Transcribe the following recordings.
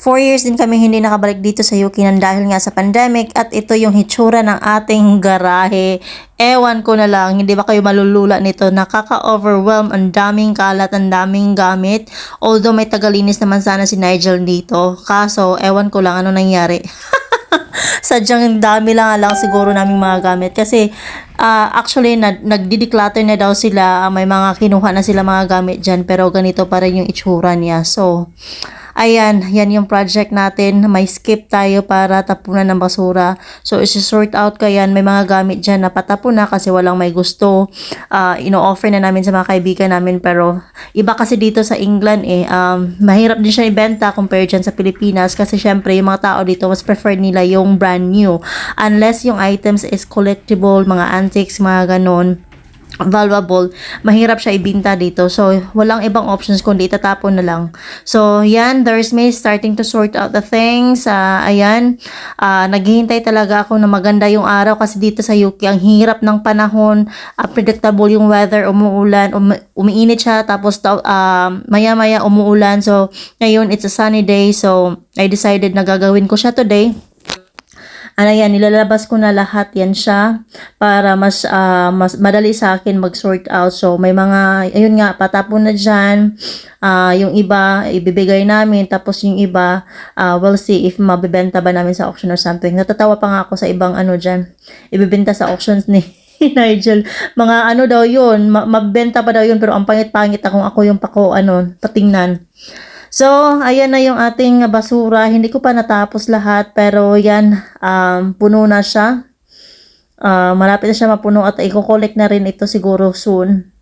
4 years din kami hindi nakabalik dito sa UK nang dahil nga sa pandemic at ito yung hitsura ng ating garahe. Ewan ko na lang, hindi ba kayo malulula nito? Nakaka-overwhelm, ang daming kalat, ang daming gamit. Although may tagalinis naman sana si Nigel dito. Kaso, ewan ko lang ano nangyari. Sadyang dami lang siguro naming mga gamit. Kasi, actually, nagdi-declutter na daw sila. May mga kinuha na sila mga gamit dyan. Pero ganito pa rin yung itsura niya. So, ayan, yan yung project natin. May skip tayo para tapunan ng basura. So, isi-sort out ko yan. May mga gamit dyan na patapon na kasi walang may gusto. Ino-offer na namin sa mga kaibigan namin. Pero, iba kasi dito sa England mahirap din siya ibenta compared dyan sa Pilipinas. Kasi syempre, yung mga tao dito, mas prefer nila yung brand new. Unless yung items is collectible, mga antiques, mga ganon, valuable, mahirap siya ibinta dito. So, walang ibang options kundi itatapon na lang. So, yan, there's me starting to sort out the things. Ayan, naghihintay talaga ako na maganda yung araw kasi dito sa UK, ang hirap ng panahon, predictable yung weather, umuulan, umiinit siya, tapos maya-maya umuulan. So, ngayon, it's a sunny day. So, I decided na gagawin ko siya today. Ano yan, nilalabas ko na lahat yan siya para mas madali sa akin mag-sort out. So, may mga, ayun nga, patapon na dyan. Yung iba, ibibigay namin. Tapos yung iba, we'll see if mabibenta ba namin sa auction or something. Natatawa pa nga ako sa ibang ano dyan. Ibibenta sa auctions ni Nigel. Mga ano daw yun, mabenta pa daw yun. Pero ang pangit-pangit akong ako yung patingnan. So, ayan na yung ating basura. Hindi ko pa natapos lahat, pero yan, puno na siya. Malapit na siya mapuno at i-collect na rin ito siguro soon.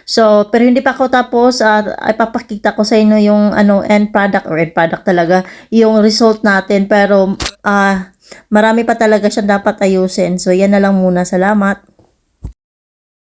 So, pero hindi pa ako tapos. Ipapakita ko sa inyo yung end product talaga, yung result natin. Pero, marami pa talaga siya dapat ayusin. So, yan na lang muna. Salamat.